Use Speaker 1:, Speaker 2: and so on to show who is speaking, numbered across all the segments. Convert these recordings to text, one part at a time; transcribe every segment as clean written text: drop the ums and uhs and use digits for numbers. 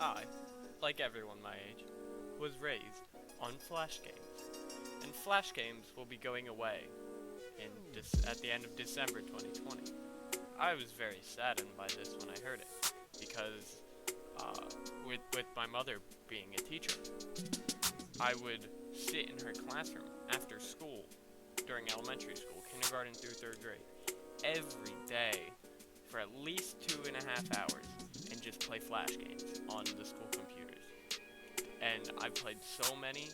Speaker 1: I, like everyone my age, was raised on Flash games, and Flash games will be going away at the end of December 2020. I was very saddened by this when I heard it, because with my mother being a teacher, I would sit in her classroom after school during elementary school, kindergarten through third grade, every day for at least 2.5 hours and just play Flash games on the school computers. And I played so many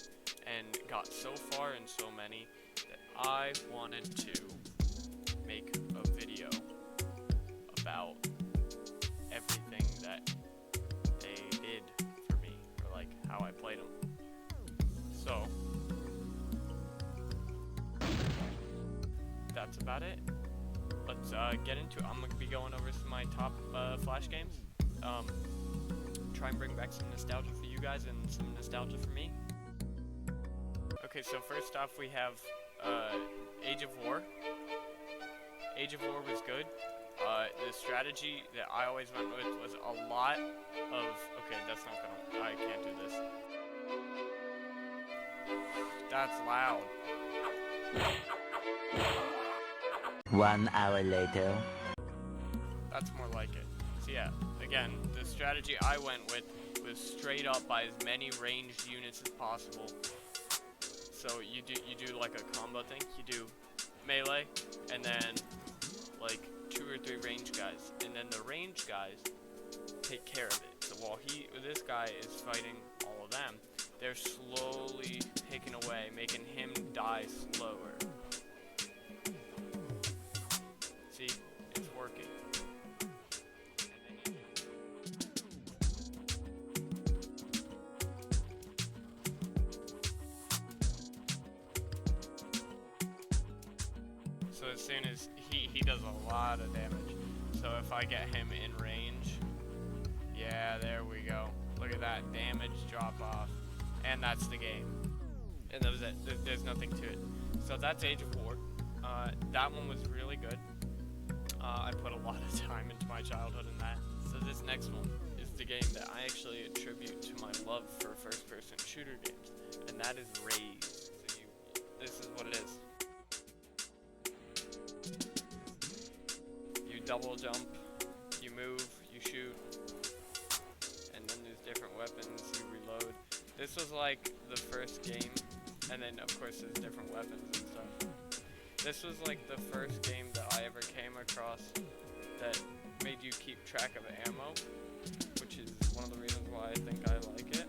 Speaker 1: and got so far in so many that I wanted to make a video about everything that they did for me, or like how I played them. So that's about it. Let's get into it. I'm going to be going over some of my top Flash games. Try and bring back some nostalgia for you guys and some nostalgia for me. Okay, so first off we have Age of War. Age of War was good. The strategy that I always went with was a lot of... Okay, that's not gonna... I can't do this. That's loud.
Speaker 2: 1 hour later.
Speaker 1: That's more like it. So yeah, again, the strategy I went with was straight up buy as many ranged units as possible. So you do like a combo thing. You do melee, and then like 2 or 3 range guys, and then the range guys take care of it. So while this guy is fighting all of them, they're slowly taking away, making him die slower. See, it's working. So as soon as he does a lot of damage. So if I get him in range, yeah, there we go. Look at that damage drop off, and that's the game. And that was it. There's nothing to it. So that's Age of War. That one was really good. I put a lot of time into my childhood in that. So this next one is the game that I actually attribute to my love for first-person shooter games, and that is Raze. So this is what it is. You double jump, you move, you shoot, and then there's different weapons, you reload. This was like the first game, and then of course there's different weapons and stuff. This was like the first game that I ever came across that made you keep track of ammo, which is one of the reasons why I think I like it.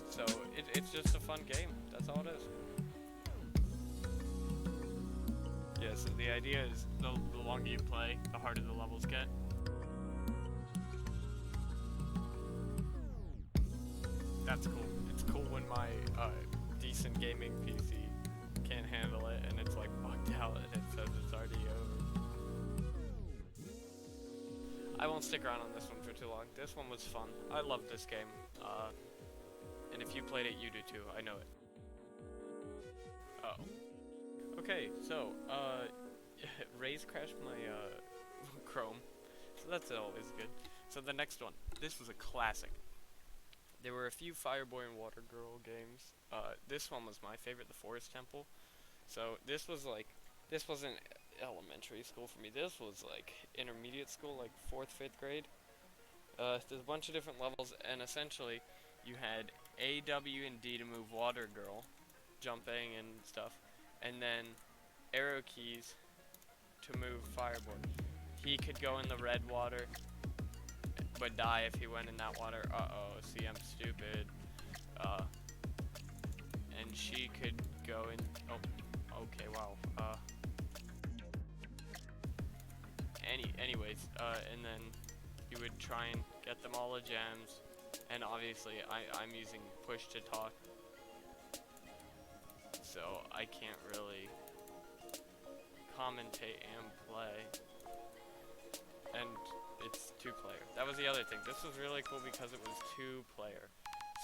Speaker 1: So it's just a fun game, that's all it is. Yeah, so the idea is the longer you play, the harder the levels get. That's cool. It's cool when my decent gaming PC can't handle it and it's like bugged out and it says it's already over. I won't stick around on this one for too long. This one was fun. I love this game. And if you played it, you do too. I know it. Oh. Okay, so, Raze crashed my, Chrome, so that's always good. So the next one, this was a classic. There were a few Fireboy and Water Girl games. This one was my favorite, the Forest Temple. So this wasn't elementary school for me, this was like intermediate school, like 4th, 5th grade. There's a bunch of different levels, and essentially, you had A, W, and D to move Water Girl, jumping and stuff. And then arrow keys to move Fireboy. He could go in the red water, but die if he went in that water. Uh-oh, see, I'm stupid. And she could go in... Oh, okay, wow. Anyways, and then you would try and get them all the gems. And obviously, I'm using push to talk, so I can't really commentate and play. And it's 2-player. That was the other thing. This was really cool because it was 2-player.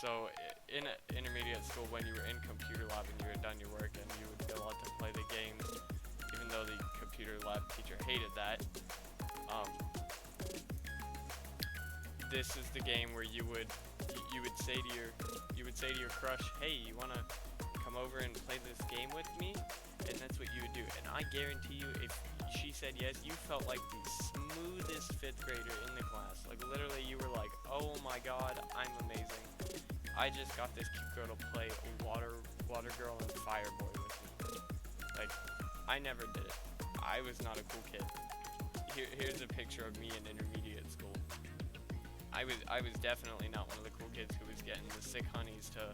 Speaker 1: So in intermediate school, when you were in computer lab and you were done your work and you would go out to play the games, even though the computer lab teacher hated that, this is the game where you would say to your crush, hey, you wanna come over and play this game with me? And that's what you would do. And I guarantee you, if she said yes, you felt like the smoothest fifth grader in the class. Like literally, you were like, oh my god, I'm amazing. I just got this cute girl to play water girl and fire boy with me. Like, I never did it. I was not a cool kid. Here's a picture of me in intermediate school. I was definitely not one of the cool kids who was getting the sick honeys to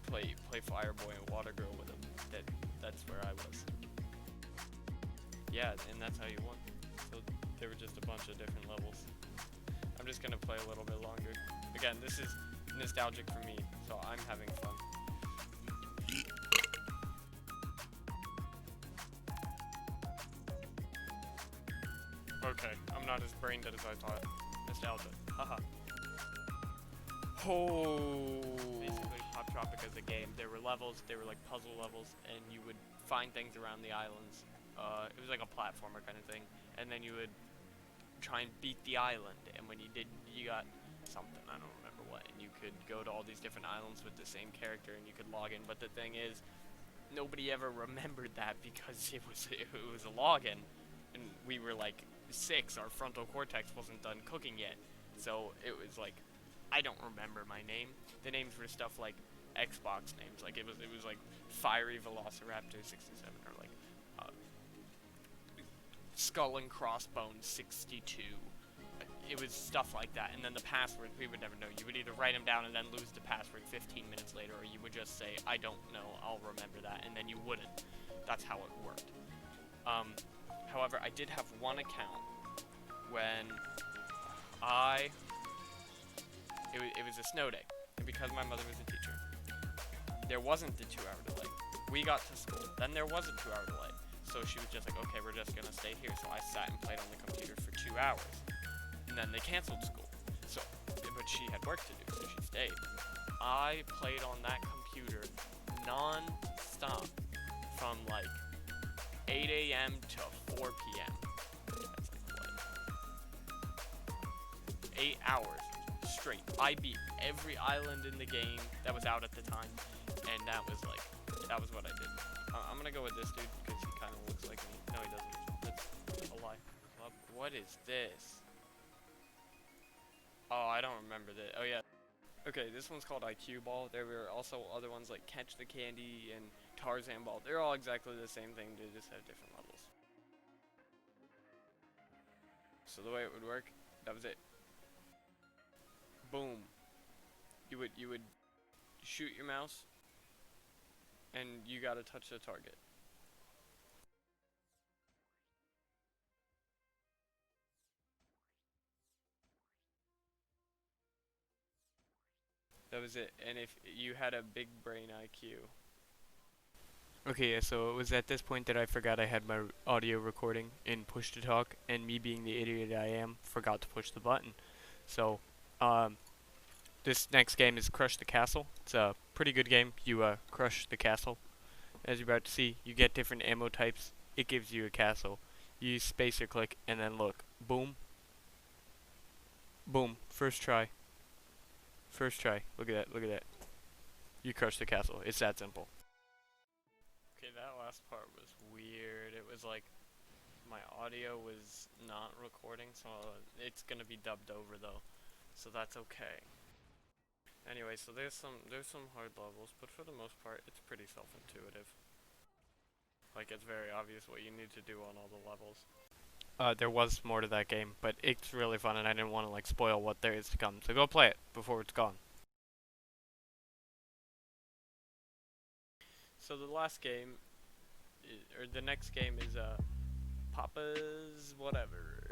Speaker 1: play fire boy and water girl with them. That's where I was. Yeah, and that's how you won. So there were just a bunch of different levels. I'm just gonna play a little bit longer. Again, this is nostalgic for me, so I'm having fun. Okay, I'm not as brain dead as I thought. Nostalgia. Haha. Oh. Basically, Pop Tropica is a game. There were levels, they were like puzzle levels, and you would find things around the islands. It was like a platformer kind of thing, and then you would try and beat the island, and when you did, you got something, I don't remember what, and you could go to all these different islands with the same character, and you could log in, but the thing is, nobody ever remembered that because it was a login, and we were like 6, our frontal cortex wasn't done cooking yet, so it was like, I don't remember my name. The names were stuff like Xbox names, like it was like Fiery Velociraptor 67, or like Skull and Crossbones 62. It was stuff like that, and then the passwords we would never know. You would either write them down and then lose the password 15 minutes later, or you would just say, I don't know, I'll remember that, and then you wouldn't. That's how it worked. However, I did have one account when it was a snow day, and because my mother was a teacher, there wasn't the 2-hour delay. We got to school, then there was a 2-hour delay. So she was just like, okay, we're just gonna stay here. So I sat and played on the computer for 2 hours. And then they canceled school. So, but she had work to do, so she stayed. I played on that computer non-stop from like 8 a.m. to 4 p.m. That's like what? 8 hours straight. I beat every island in the game that was out at the time. And that was what I did. I'm gonna go with this dude because he kind of looks like me. No, he doesn't. That's a lie. What is this? Oh, I don't remember that. Oh yeah. Okay, this one's called IQ Ball. There were also other ones like Catch the Candy and Tarzan Ball. They're all exactly the same thing. They just have different levels. So the way it would work, that was it. Boom. You would shoot your mouse, and you gotta touch the target. That was it. And if you had a big brain IQ. Okay, yeah, so it was at this point that I forgot I had my audio recording in push to talk, and me being the idiot I am, forgot to push the button. So, this next game is Crush the Castle. It's a pretty good game. You crush the castle. As you're about to see, you get different ammo types. It gives you a castle. You use space or click, and then look. Boom. Boom. First try. First try. Look at that. Look at that. You crush the castle. It's that simple. Okay, that last part was weird. It was like my audio was not recording, so it's gonna be dubbed over though. So that's okay. Anyway, so there's some hard levels, but for the most part, it's pretty self-intuitive. Like, it's very obvious what you need to do on all the levels. There was more to that game, but it's really fun, and I didn't want to, like, spoil what there is to come. So go play it before it's gone. So the last game, or the next game is, Papa's whatever.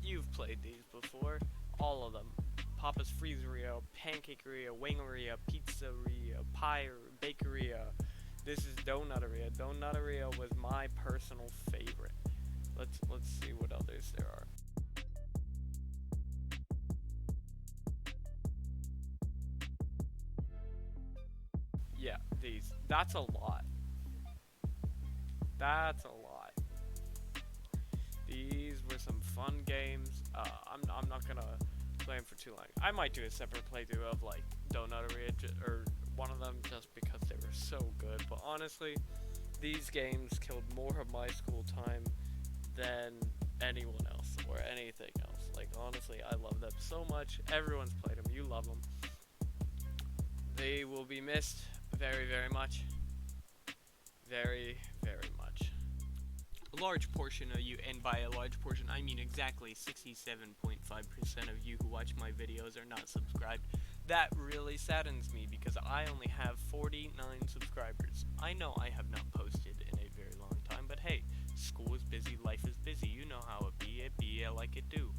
Speaker 1: You've played these before. All of them. Papa's Freezeria, Pancakeria, Wingeria, Pizzeria, Pie, Bakeria. This is Donuteria. Donuteria was my personal favorite. Let's see what others there are. Yeah, these. That's a lot. That's a lot. These were some fun games. I'm not gonna play them for too long. I might do a separate playthrough of like Donutery or one of them just because they were so good. But honestly, these games killed more of my school time than anyone else or anything else. Like honestly, I love them so much. Everyone's played them. You love them. They will be missed very, very much. Very, very much. A large portion of you, and by a large portion I mean exactly 67.5% of you who watch my videos are not subscribed. That really saddens me because I only have 49 subscribers. I know I have not posted in a very long time, but hey, school is busy, life is busy, you know how it be like it do.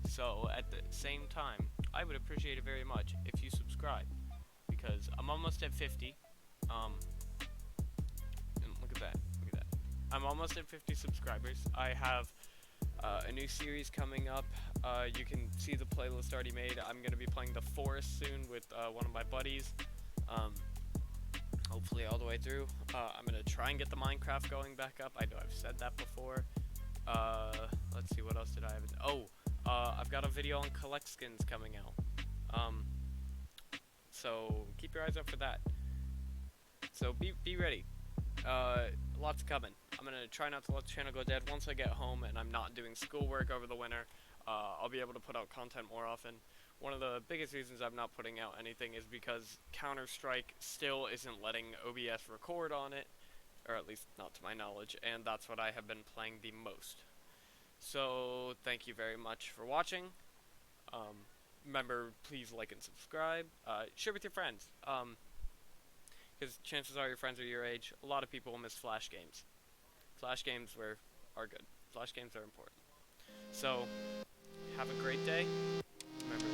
Speaker 1: So at the same time, I would appreciate it very much if you subscribe, because I'm almost at 50. And look at that. I'm almost at 50 subscribers. I have a new series coming up. You can see the playlist already made. I'm going to be playing The Forest soon with one of my buddies. Hopefully all the way through. I'm going to try and get the Minecraft going back up. I know I've said that before. Let's see, what else did I have? I've got a video on collect skins coming out. So keep your eyes out for that. So be ready. Lots coming. I'm gonna try not to let the channel go dead. Once I get home and I'm not doing schoolwork over the winter, I'll be able to put out content more often. One of the biggest reasons I'm not putting out anything is because Counter-Strike still isn't letting OBS record on it, or at least not to my knowledge, and that's what I have been playing the most. So thank you very much for watching. Remember, please like and subscribe. Share with your friends. Because chances are your friends are your age. A lot of people will miss Flash games. Flash games are good. Flash games are important. So, have a great day. Remember,